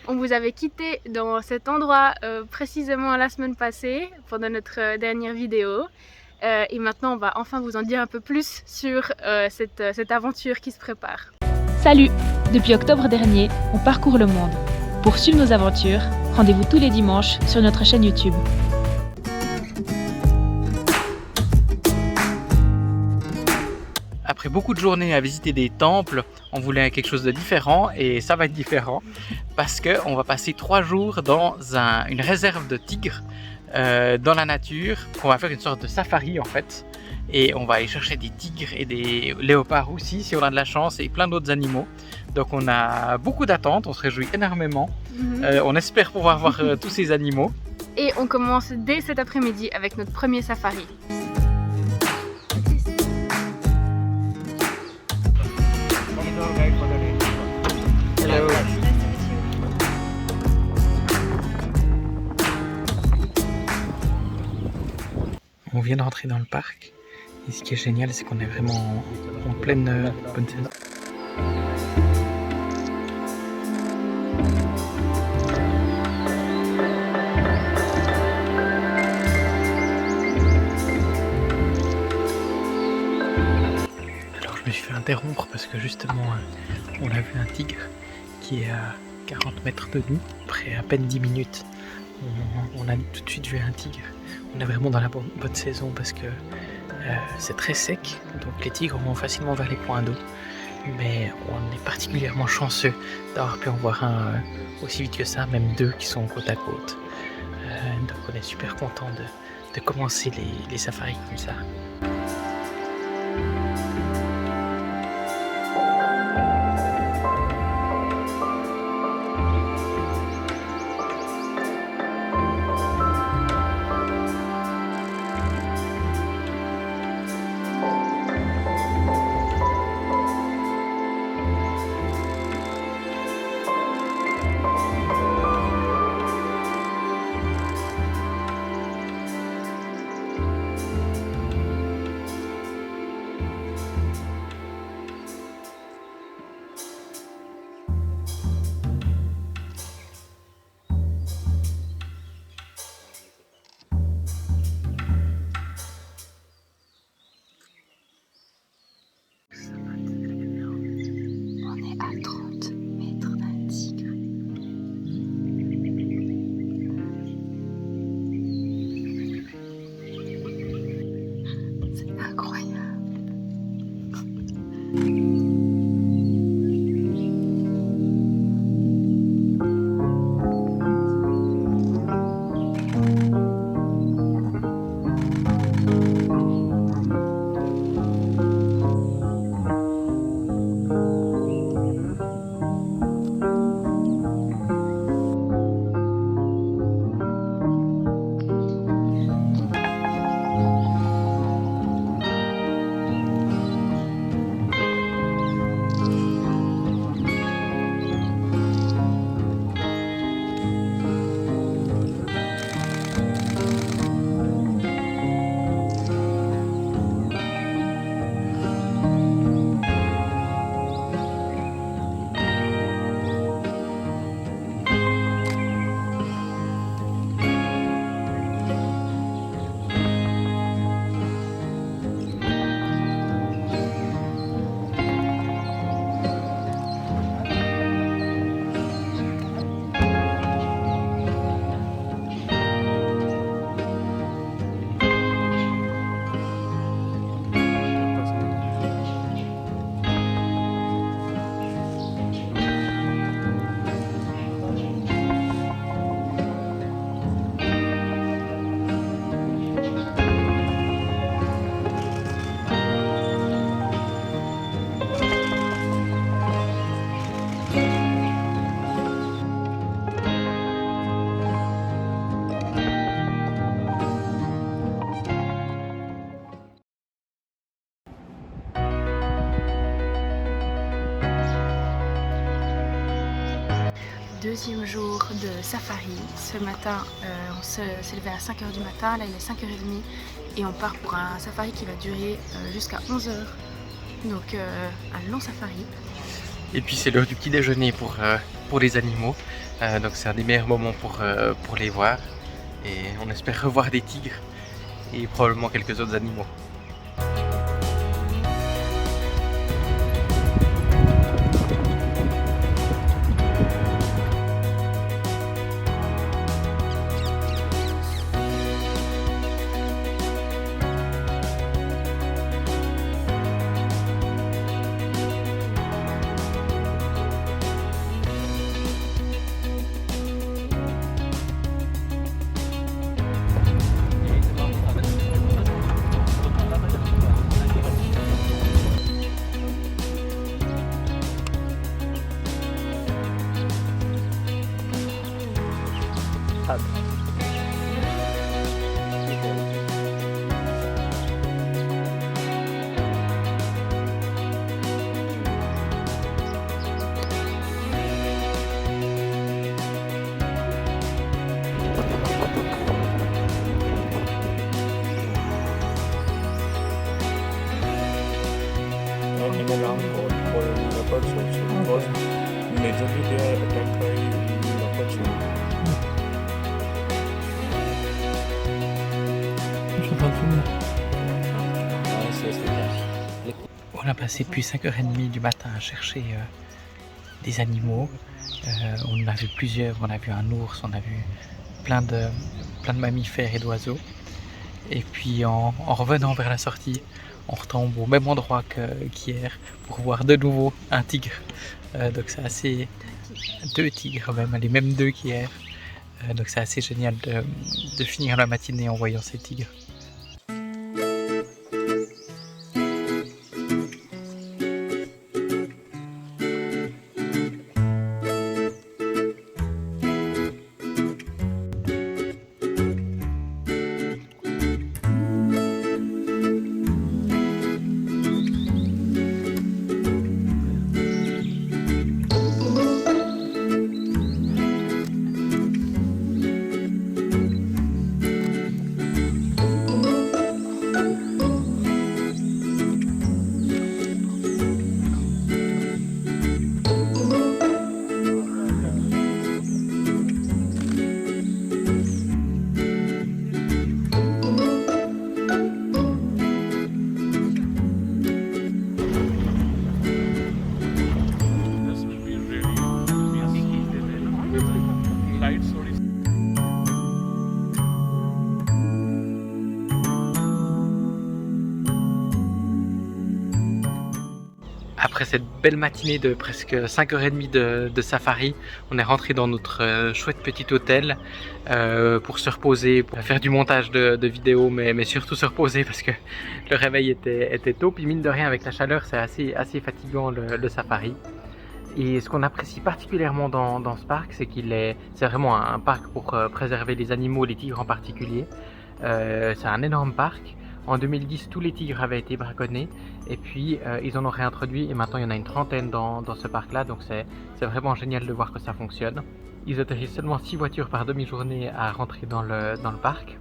On vous avait quitté dans cet endroit précisément la semaine passée pendant notre dernière vidéo. Et maintenant on va enfin vous en dire un peu plus sur cette aventure qui se prépare. Salut! Depuis octobre dernier, on parcourt le monde. Pour suivre nos aventures, rendez-vous tous les dimanches sur notre chaîne YouTube. Après beaucoup de journées à visiter des temples, on voulait quelque chose de différent et ça va être différent parce qu'on va passer 3 jours dans une réserve de tigres dans la nature. On va faire une sorte de safari en fait et on va aller chercher des tigres et des léopards aussi si on a de la chance et plein d'autres animaux. Donc on a beaucoup d'attentes, on se réjouit énormément. On espère pouvoir voir tous ces animaux. Et on commence dès cet après-midi avec notre premier safari. Hello. On vient d'entrer dans le parc et ce qui est génial c'est qu'on est vraiment en pleine bonne saison. Alors je me suis fait interrompre parce que justement on a vu un tigre qui est à 40 mètres de nous, après à peine 10 minutes. On a tout de suite vu un tigre. On est vraiment dans la bonne saison parce que c'est très sec, donc les tigres vont facilement vers les points d'eau. Mais on est particulièrement chanceux d'avoir pu en voir un aussi vite que ça, même 2 qui sont côte à côte. Donc on est super content de commencer les safaris comme ça. Deuxième jour de safari. Ce matin, on s'est levé à 5 h du matin, là il est 5 h 30 et on part pour un safari qui va durer jusqu'à 11 h. Donc un long safari. Et puis c'est l'heure du petit déjeuner pour pour les animaux. Donc c'est un des meilleurs moments pour les voir. Et on espère revoir des tigres et probablement quelques autres animaux. In alarm for leopards also because majorly they are attacked by leopards only. On a passé depuis 5h30 du matin à chercher des animaux. On en a vu plusieurs, on a vu un ours, on a vu plein de mammifères et d'oiseaux. Et puis en revenant vers la sortie, on retombe au même endroit qu'hier pour voir de nouveau un tigre. Donc c'est assez... 2 tigres même, les mêmes 2 qu'hier. Donc c'est assez génial de finir la matinée en voyant ces tigres. Après cette belle matinée de presque 5h30 de safari, on est rentré dans notre chouette petit hôtel pour se reposer, pour faire du montage de vidéos, mais surtout se reposer parce que le réveil était tôt. Puis mine de rien, avec la chaleur, c'est assez fatigant le safari. Et ce qu'on apprécie particulièrement dans ce parc, c'est c'est vraiment un parc pour préserver les animaux, les tigres en particulier. C'est un énorme parc. En 2010, tous les tigres avaient été braconnés et puis ils en ont réintroduit et maintenant il y en a une trentaine dans ce parc-là, donc c'est vraiment génial de voir que ça fonctionne. Ils autorisent seulement 6 voitures par demi-journée à rentrer dans le parc.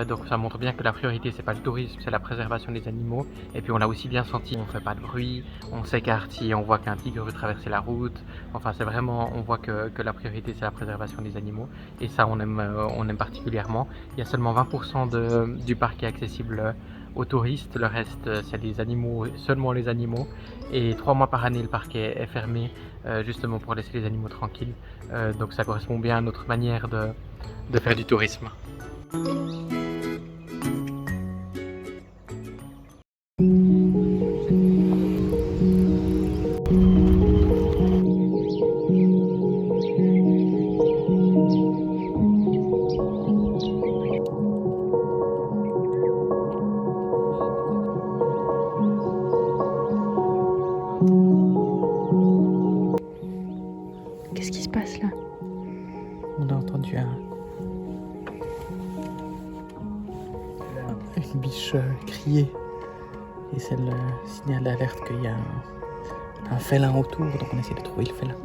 Donc ça montre bien que la priorité c'est pas le tourisme, c'est la préservation des animaux. Et puis on l'a aussi bien senti, on fait pas de bruit, on s'écarte si on voit qu'un tigre veut traverser la route. Enfin c'est vraiment, on voit que la priorité c'est la préservation des animaux. Et ça on aime particulièrement. Il y a seulement 20% du parc qui est accessible aux touristes, le reste c'est les animaux, seulement les animaux. Et 3 mois par année le parc est fermé justement pour laisser les animaux tranquilles. Donc ça correspond bien à notre manière de faire du tourisme. Qu'est-ce qui se passe là? On a entendu une biche crier et c'est le signal d'alerte qu'il y a un félin autour, donc on essaie de trouver le félin.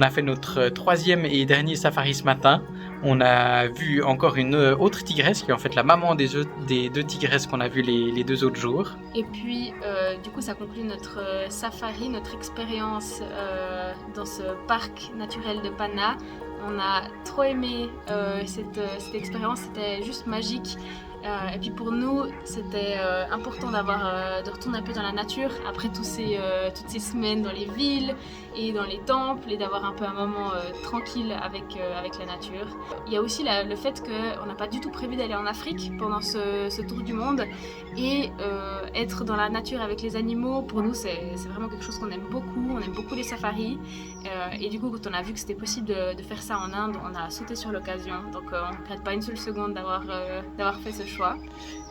a fait notre troisième et dernier safari ce matin. On a vu encore une autre tigresse qui est en fait la maman des deux tigresses qu'on a vues les 2 autres jours. Et puis, du coup, ça conclut notre safari, notre expérience dans ce parc naturel de Pana. On a trop aimé cette expérience, c'était juste magique. Et puis pour nous, c'était important de retourner un peu dans la nature après toutes ces semaines dans les villes et dans les temples et d'avoir un peu un moment tranquille avec la nature. Il y a aussi le fait qu'on n'a pas du tout prévu d'aller en Afrique pendant ce tour du monde et être dans la nature avec les animaux, pour nous c'est vraiment quelque chose qu'on aime beaucoup. On aime beaucoup les safaris et du coup quand on a vu que c'était possible de faire ça en Inde, on a sauté sur l'occasion. Donc on ne regrette pas une seule seconde d'avoir fait ce choix.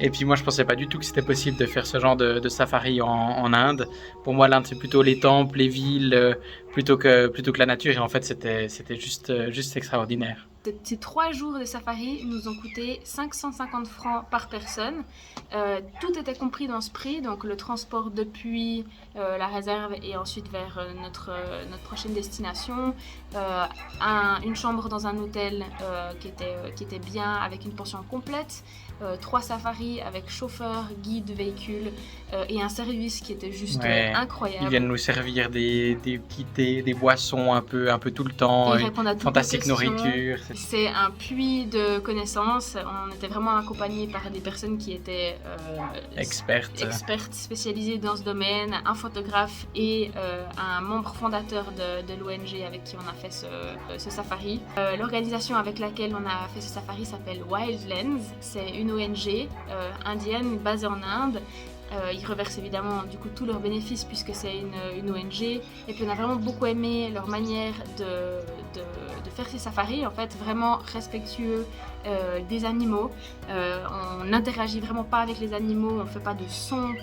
Et puis moi je pensais pas du tout que c'était possible de faire ce genre de safari en Inde. Pour moi l'Inde c'est plutôt les temples, les villes, plutôt que la nature, et en fait c'était juste extraordinaire. Ces 3 jours de safari nous ont coûté 550 francs par personne. Tout était compris dans ce prix, donc le transport depuis la réserve et ensuite vers notre prochaine destination, une chambre dans un hôtel qui était bien avec une pension complète, 3 safaris avec chauffeur, guide, véhicule et un service qui était juste incroyable. Ils viennent nous servir des boissons un peu tout le temps, fantastique nourriture. C'est un puits de connaissances. On était vraiment accompagnés par des personnes qui étaient expertes spécialisées dans ce domaine, un photographe et un membre fondateur de l'ONG avec qui on a fait ce safari. L'organisation avec laquelle on a fait ce safari s'appelle Wildlands. C'est une ONG indienne basée en Inde. Ils reversent évidemment du coup tous leurs bénéfices puisque c'est une ONG, et puis on a vraiment beaucoup aimé leur manière de faire ces safaris, en fait vraiment respectueux des animaux. On n'interagit vraiment pas avec les animaux, on ne fait pas de son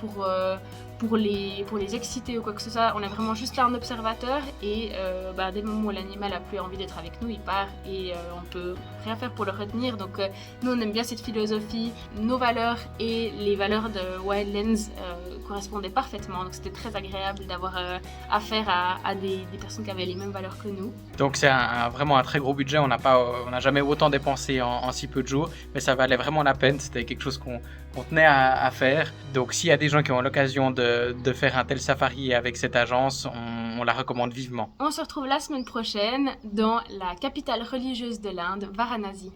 pour les exciter ou quoi que ce soit. On est vraiment juste là en observateur et dès le moment où l'animal a plus envie d'être avec nous, il part et on peut rien faire pour le retenir. Donc nous on aime bien cette philosophie, nos valeurs et les valeurs de Wildlands correspondaient parfaitement. Donc c'était très agréable d'avoir affaire à des personnes qui avaient les mêmes valeurs que nous. Donc c'est vraiment un très gros budget, on n'a jamais autant dépensé en si peu de jours, mais ça valait vraiment la peine, c'était quelque chose qu'on tenait à faire. Donc s'il y a des gens qui ont l'occasion de faire un tel safari avec cette agence, on la recommande vivement. On se retrouve la semaine prochaine dans la capitale religieuse de l'Inde, Varanasi.